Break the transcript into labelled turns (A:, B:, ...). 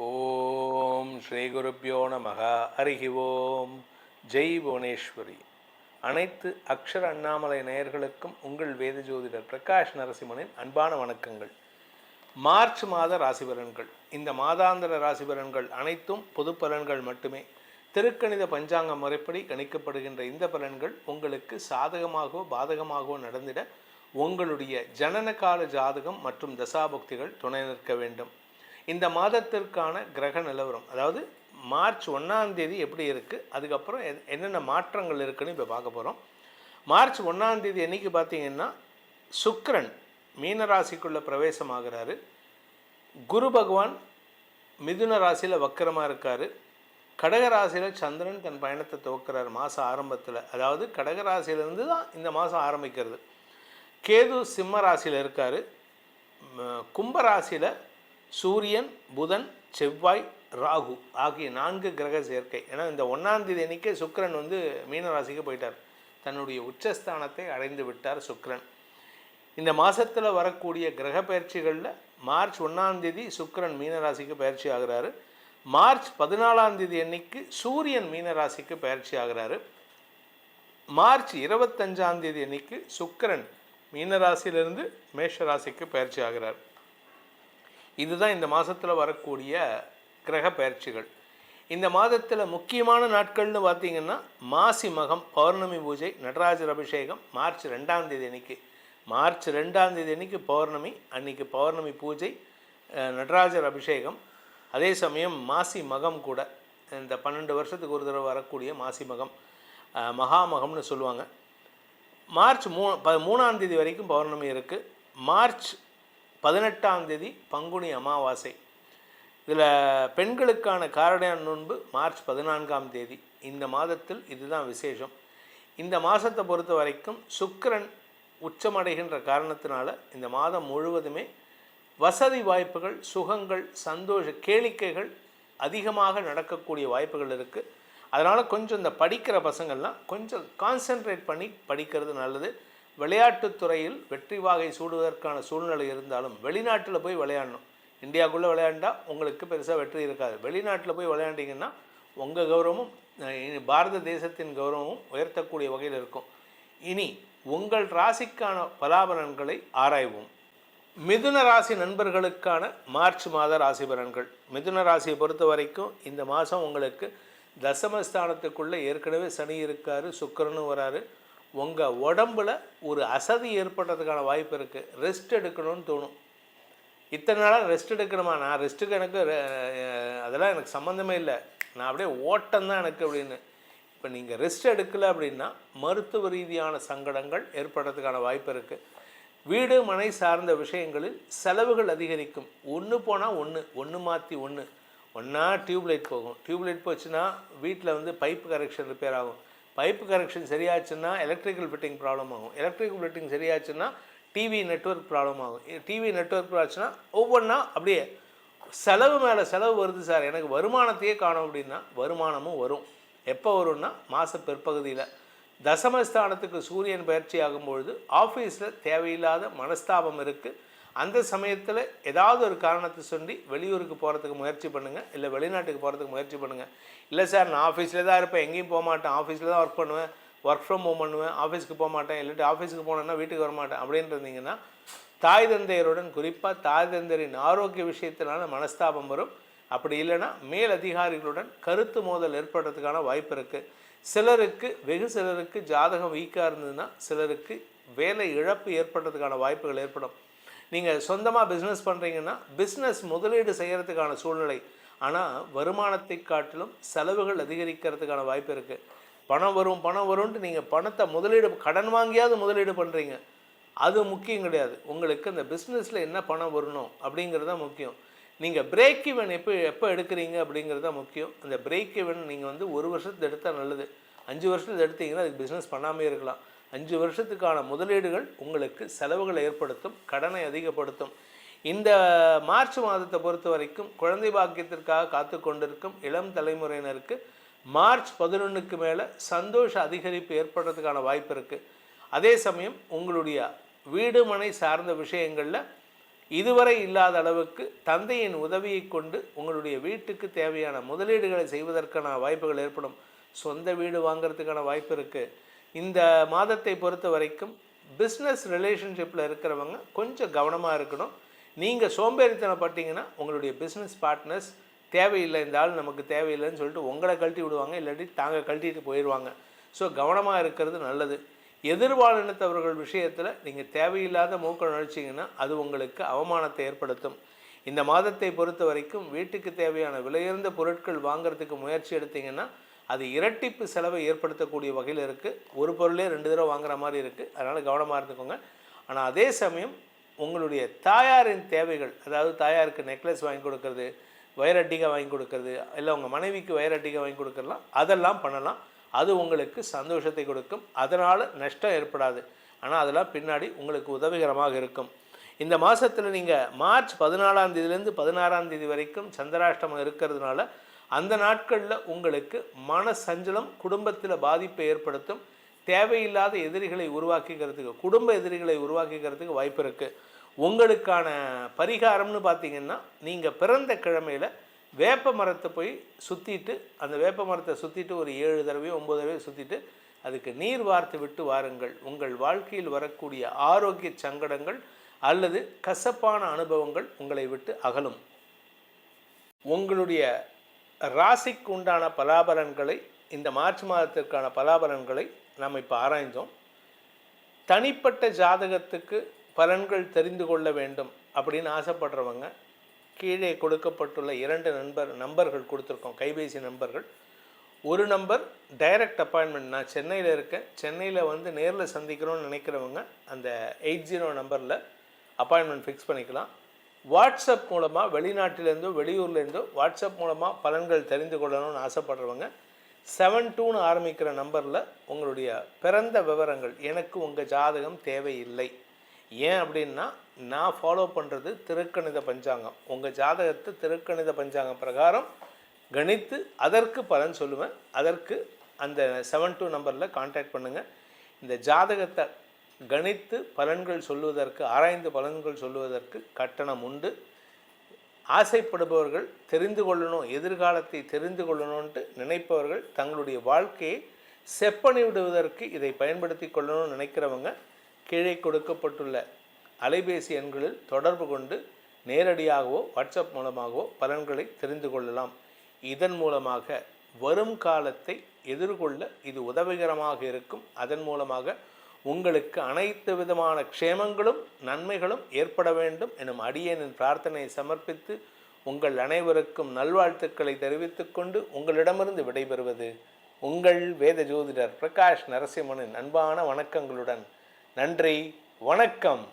A: ஓம் ஸ்ரீ குருப்பியோ நமக. ஹரிஹி ஓம். ஜெய் புவனேஸ்வரி. அனைத்து அக்ஷர அண்ணாமலை நேயர்களுக்கும் உங்கள் வேத ஜோதிடர் பிரகாஷ் நரசிம்மனின் அன்பான வணக்கங்கள். மார்ச் மாத ராசி பலன்கள். இந்த மாதாந்திர ராசி பலன்கள் அனைத்தும் பொது பலன்கள் மட்டுமே. திருக்கணித பஞ்சாங்க முறைப்படி கணிக்கப்படுகின்ற இந்த பலன்கள் உங்களுக்கு சாதகமாகவோ பாதகமாகவோ நடந்திட உங்களுடைய ஜனன கால ஜாதகம் மற்றும் தசாபுக்திகள் துணை நிற்க வேண்டும். இந்த மாதத்திற்கான கிரக நிலவரம், அதாவது மார்ச் 1ஆம் தேதி எப்படி இருக்குது, அதுக்கப்புறம் என்னென்ன மாற்றங்கள் இருக்குதுன்னு இப்போ பார்க்க போகிறோம். மார்ச் 1ஆம் தேதி என்றைக்கு பார்த்தீங்கன்னா சுக்கிரன் மீனராசிக்குள்ளே பிரவேசமாகிறாரு. குரு பகவான் மிதுன ராசியில் வக்கரமாக இருக்கார். கடகராசியில் சந்திரன் தன் பயணத்தை துவக்கிறார் மாத ஆரம்பத்தில். அதாவது கடகராசியிலேருந்து தான் இந்த மாதம் ஆரம்பிக்கிறது. கேது சிம்ம ராசியில் இருக்கார். கும்பராசியில் சூரியன், புதன், செவ்வாய், ராகு ஆகிய 4 கிரக சேர்க்கை. ஏன்னா இந்த 1ஆம் தேதி அன்றைக்கே சுக்கிரன் மீனராசிக்கு போயிட்டார். தன்னுடைய உச்சஸ்தானத்தை அடைந்து விட்டார் சுக்கிரன். இந்த மாதத்தில் வரக்கூடிய கிரக பயிற்சிகளில் மார்ச் 1ஆம் தேதி சுக்கிரன் மீனராசிக்கு பயிற்சி ஆகிறாரு. மார்ச் 14ஆம் தேதி அன்னைக்கு சூரியன் மீனராசிக்கு பயிற்சி ஆகிறாரு. மார்ச் 25ஆம் தேதி அன்னைக்கு சுக்கிரன் மீனராசியிலிருந்து மேஷராசிக்கு பயிற்சி ஆகிறார். இதுதான் இந்த மாதத்தில் வரக்கூடிய கிரக பயிற்சிகள். இந்த மாதத்தில் முக்கியமான நாட்கள்னு பார்த்திங்கன்னா மாசி மகம், பௌர்ணமி பூஜை, நடராஜர் அபிஷேகம் மார்ச் 2ஆம் தேதி அன்னைக்கு. மார்ச் 2ஆம் தேதி அன்னைக்கு பௌர்ணமி, அன்றைக்கி பௌர்ணமி பூஜை, நடராஜர் அபிஷேகம். அதே சமயம் மாசி மகம் கூட, இந்த 12 வருஷத்துக்கு ஒரு தடவை வரக்கூடிய மாசி மகம், மகாமகம்னு சொல்லுவாங்க. மார்ச் 3ஆம் தேதி வரைக்கும் பௌர்ணமி இருக்குது. மார்ச் 18ஆம் தேதி பங்குனி அமாவாசை. இதில் பெண்களுக்கான காரடையான் நோன்பு மார்ச் 14ஆம் தேதி. இந்த மாதத்தில் இதுதான் விசேஷம். இந்த மாதத்தை பொறுத்த வரைக்கும் சுக்கிரன் உச்சமடைகின்ற காரணத்தினால இந்த மாதம் முழுவதுமே வசதி வாய்ப்புகள், சுகங்கள், சந்தோஷ கேளிக்கைகள் அதிகமாக நடக்கக்கூடிய வாய்ப்புகள் இருக்குது. அதனால் கொஞ்சம் இந்த படிக்கிற பசங்கள்லாம் கொஞ்சம் கான்சென்ட்ரேட் பண்ணி படிக்கிறது நல்லது. விளையாட்டுத்துறையில் வெற்றி வாகை சூடுவதற்கான சூழ்நிலை இருந்தாலும் வெளிநாட்டில் போய் விளையாடணும். இந்தியாவுக்குள்ளே விளையாண்டா உங்களுக்கு பெருசாக வெற்றி இருக்காது. வெளிநாட்டில் போய் விளையாண்டிங்கன்னா உங்கள் கௌரவமும் பாரத தேசத்தின் கௌரவமும் உயர்த்தக்கூடிய வகையில் இருக்கும். இனி உங்கள் ராசிக்கான பலாபலன்களை ஆராய்வோம். மிதுன ராசி நண்பர்களுக்கான மார்ச் மாத ராசி பலன்கள். மிதுன ராசியை பொறுத்த வரைக்கும் இந்த மாதம் உங்களுக்கு தசமஸ்தானத்துக்குள்ளே ஏற்கனவே சனி இருக்கார், சுக்கிரனும் வராரு. உங்கள் உடம்பில் ஒரு அசதி ஏற்படுறதுக்கான வாய்ப்பு இருக்குது. ரெஸ்ட் எடுக்கணும்னு தோணும். இத்தனை நாளாக ரெஸ்ட் எடுக்கணுமா, நான் ரெஸ்ட்டுக்கு அதெல்லாம் எனக்கு சம்மந்தமே இல்லை, நான் அப்படியே ஓட்டம்தான் எனக்கு அப்படின்னு. இப்போ நீங்கள் ரெஸ்ட் எடுக்கலை அப்படின்னா மருத்துவ ரீதியான சங்கடங்கள் ஏற்படுறதுக்கான வாய்ப்பு இருக்குது. வீடு மனை சார்ந்த விஷயங்களில் செலவுகள் அதிகரிக்கும். ஒன்று போனால் ஒன்று மாற்றி ஒன்றா டியூப்லைட் போகும். டியூப்லைட் போச்சுன்னா வீட்டில் பைப்பு கரெக்ஷன் ரிப்பேர் ஆகும். பைப்பு கரெக்ஷன் சரியாச்சுன்னா எலக்ட்ரிக்கல் ஃபிட்டிங் ப்ராப்ளம் ஆகும். எலக்ட்ரிக்கல் ஃபிட்டிங் சரியாச்சுன்னா டிவி நெட்வொர்க் ப்ராப்ளம் ஆகும். டிவி நெட்வொர்க் ஆச்சுன்னா ஒவ்வொன்றா அப்படியே செலவு மேலே செலவு வருது சார், எனக்கு வருமானத்தையே காணும் அப்படின்னா வருமானமும் வரும். எப்போ வரும்னா மாத பிற்பகுதியில். தசமஸ்தானத்துக்கு சூரியன் பயிற்சி ஆகும்பொழுது ஆஃபீஸில் தேவையில்லாத மனஸ்தாபம் இருக்குது. அந்த சமயத்தில் ஏதாவது ஒரு காரணத்தை சொல்லி வெளியூருக்கு போகிறதுக்கு முயற்சி பண்ணுங்கள், இல்லை வெளிநாட்டுக்கு போகிறதுக்கு முயற்சி பண்ணுங்கள். இல்லை சார் நான் ஆஃபீஸில் தான் இருப்பேன், எங்கேயும் போக மாட்டேன், ஆஃபீஸில் தான் ஒர்க் பண்ணுவேன், ஒர்க் ஃப்ரம் ஹோம் பண்ணுவேன், ஆஃபீஸுக்கு போக மாட்டேன், இல்லாட்டி ஆஃபீஸுக்கு போனேன்னா வீட்டுக்கு வர மாட்டேன் அப்படின்னு இருந்தீங்கன்னா தாய் தந்தையருடன், குறிப்பாக தாய் தந்தையரின் ஆரோக்கிய விஷயத்தினால மனஸ்தாபம் வரும். அப்படி இல்லைன்னா மேல் அதிகாரிகளுடன் கருத்து மோதல் ஏற்படுறதுக்கான வாய்ப்பு இருக்குது. சிலருக்கு ஜாதகம் வீக்காக இருந்ததுன்னா சிலருக்கு வேலை இழப்பு ஏற்படுறதுக்கான வாய்ப்புகள் ஏற்படும். நீங்கள் சொந்தமாக பிஸ்னஸ் பண்ணுறீங்கன்னா பிஸ்னஸ் முதலீடு செய்கிறதுக்கான சூழ்நிலை, ஆனால் வருமானத்தை காட்டிலும் செலவுகள் அதிகரிக்கிறதுக்கான வாய்ப்பு இருக்குது. பணம் வரும்ன்ட்டு நீங்கள் பணத்தை கடன் வாங்கியாவது முதலீடு பண்ணுறீங்க, அது முக்கியம் கிடையாது. உங்களுக்கு அந்த பிஸ்னஸில் என்ன பணம் வரணும் அப்படிங்கிறது தான் முக்கியம். நீங்கள் பிரேக் ஈவன் எப்போ எடுக்கிறீங்க அப்படிங்கிறது தான் முக்கியம். அந்த பிரேக் ஈவன் நீங்கள் 1 வருஷத்துக்கு எடுத்தால் நல்லது. 5 வருஷத்துக்கு எடுத்தீங்கன்னா அதுக்கு பிஸ்னஸ் பண்ணாமே இருக்கலாம். 5 வருஷத்துக்கான முதலீடுகள் உங்களுக்கு செலவுகளை ஏற்படுத்தும், கடனை அதிகப்படுத்தும். இந்த மார்ச் மாதத்தை பொறுத்த வரைக்கும் குழந்தை பாக்கியத்திற்காக காத்து கொண்டிருக்கும் இளம் தலைமுறையினருக்கு மார்ச் 11க்கு மேலே சந்தோஷ அதிகரிப்பு ஏற்படுறதுக்கான வாய்ப்பு இருக்குது. அதே சமயம் உங்களுடைய வீடு மனை சார்ந்த விஷயங்களில் இதுவரை இல்லாத அளவுக்கு தந்தையின் உதவியை கொண்டு உங்களுடைய வீட்டுக்கு தேவையான முதலீடுகளை செய்வதற்கான வாய்ப்புகள் ஏற்படும். சொந்த வீடு வாங்கிறதுக்கான வாய்ப்பு இருக்குது. இந்த மாதத்தை பொறுத்த வரைக்கும் பிஸ்னஸ் ரிலேஷன்ஷிப்பில் இருக்கிறவங்க கொஞ்சம் கவனமாக இருக்கணும். நீங்கள் சோம்பேறித்தனப்பட்டீங்கன்னா உங்களுடைய பிஸ்னஸ் பார்ட்னர்ஸ் தேவையில்லை, இந்த ஆள் நமக்கு தேவையில்லைன்னு சொல்லிட்டு உங்களை கழட்டி விடுவாங்க, இல்லாட்டி தாங்க கழட்டிட்டு போயிடுவாங்க. ஸோ கவனமாக இருக்கிறது நல்லது. எதிர்பாலினத்தவர்கள் விஷயத்தில் நீங்கள் தேவையில்லாத மூக்க நுழைச்சிங்கன்னா அது உங்களுக்கு அவமானத்தை ஏற்படுத்தும். இந்த மாதத்தை பொறுத்த வரைக்கும் வீட்டுக்கு தேவையான விலையுயர்ந்த பொருட்கள் வாங்கிறதுக்கு முயற்சி எடுத்திங்கன்னா அது இரட்டிப்பு செலவை ஏற்படுத்தக்கூடிய வகையில் இருக்குது. ஒரு பொருளே 2 தடவை வாங்குற மாதிரி இருக்குது. அதனால் கவனமாக இருந்துக்கோங்க. ஆனால் அதே சமயம் உங்களுடைய தாயாரின் தேவைகள், அதாவது தாயாருக்கு நெக்லஸ் வாங்கி கொடுக்கறது, வயரட்டிகை வாங்கி கொடுக்கறது, இல்லை உங்கள் மனைவிக்கு வயரட்டிகை வாங்கி கொடுக்கலாம், அதெல்லாம் பண்ணலாம். அது உங்களுக்கு சந்தோஷத்தை கொடுக்கும். அதனால் நஷ்டம் ஏற்படாது. ஆனால் அதெல்லாம் பின்னாடி உங்களுக்கு உதவிகரமாக இருக்கும். இந்த மாதத்தில் நீங்கள் மார்ச் 14ஆம் தேதியிலேருந்து 16ஆம் தேதி வரைக்கும் சந்திராஷ்டமம் இருக்கிறதுனால அந்த நாட்களில் உங்களுக்கு மன சஞ்சலம், குடும்பத்தில் பாதிப்பை ஏற்படுத்தும். தேவையில்லாத எதிரிகளை உருவாக்கிக்கிறதுக்கு, குடும்ப எதிரிகளை உருவாக்கிக்கிறதுக்கு வாய்ப்பு இருக்குது. உங்களுக்கான பரிகாரம்னு பார்த்திங்கன்னா, நீங்கள் பிறந்த கிழமையில் வேப்ப மரத்தை போய் சுற்றிட்டு, அந்த வேப்ப மரத்தை சுற்றிட்டு ஒரு 7 தடவையோ 9 தடவையோ சுற்றிட்டு அதுக்கு நீர் வார்த்து விட்டு வாருங்கள். உங்கள் வாழ்க்கையில் வரக்கூடிய ஆரோக்கிய சங்கடங்கள் அல்லது கசப்பான அனுபவங்கள் உங்களை விட்டு அகலும். உங்களுடைய ராசிக்கு உண்டான பலாபலன்களை, இந்த மார்ச் மாதத்திற்கான பலாபலன்களை நாம் இப்போ ஆராய்ந்தோம். தனிப்பட்ட ஜாதகத்துக்கு பலன்கள் தெரிந்து கொள்ள வேண்டும் அப்படின்னு ஆசைப்படுறவங்க கீழே கொடுக்கப்பட்டுள்ள 2 நம்பர்கள் கொடுத்துருக்கோம், கைபேசி நம்பர்கள். ஒரு நம்பர் டைரக்ட் அப்பாயின்மெண்ட், நான் சென்னையில் இருக்கேன், சென்னையில் நேரில் சந்திக்கணும்னு நினைக்கிறவங்க அந்த 80 நம்பரில் அப்பாயின்மெண்ட் ஃபிக்ஸ் பண்ணிக்கலாம். வாட்ஸ்அப் மூலமாக வெளிநாட்டிலேருந்தோ வெளியூர்லேருந்தோ வாட்ஸ்அப் மூலமாக பலன்கள் தெரிந்து கொள்ளணும்னு ஆசைப்படுறவங்க 72ன்னு ஆரம்பிக்கிற நம்பரில் உங்களுடைய பிறந்த விவரங்கள், எனக்கு உங்கள் ஜாதகம் தேவையில்லை. ஏன் அப்படின்னா நான் ஃபாலோ பண்ணுறது திருக்கணித பஞ்சாங்கம். உங்கள் ஜாதகத்தை திருக்கணித பஞ்சாங்கம் பிரகாரம் கணித்து அதற்கு பலன் சொல்லுவேன். அதற்கு அந்த 72 நம்பரில் கான்டாக்ட் பண்ணுங்கள். இந்த ஜாதகத்தை கணித்து பலன்கள் சொல்லுவதற்கு, ஆராய்ந்து பலன்கள் சொல்லுவதற்கு கட்டணம் உண்டு. ஆசைப்படுபவர்கள், தெரிந்து கொள்ளணும், எதிர்காலத்தை தெரிந்து கொள்ளணும்ன்ட்டு நினைப்பவர்கள், தங்களுடைய வாழ்க்கையை செப்பனி விடுவதற்கு இதை பயன்படுத்தி கொள்ளணும்னு நினைக்கிறவங்க கீழே கொடுக்கப்பட்டுள்ள அலைபேசி எண்களில் தொடர்பு கொண்டு நேரடியாகவோ வாட்ஸ்அப் மூலமாகவோ பலன்களை தெரிந்து கொள்ளலாம். இதன் மூலமாக வரும் காலத்தை எதிர்கொள்ள இது உதவிகரமாக இருக்கும். அதன் மூலமாக உங்களுக்கு அனைத்து விதமான க்ஷேமங்களும் நன்மைகளும் ஏற்பட வேண்டும் எனும் அடியேனின் பிரார்த்தனையை சமர்ப்பித்து உங்கள் அனைவருக்கும் நல்வாழ்த்துக்களை தெரிவித்துக் கொண்டு உங்களிடமிருந்து விடைபெறுவது உங்கள் வேத ஜோதிடர் பிரகாஷ் நரசிம்மனின் அன்பான வணக்கங்களுடன். நன்றி, வணக்கம்.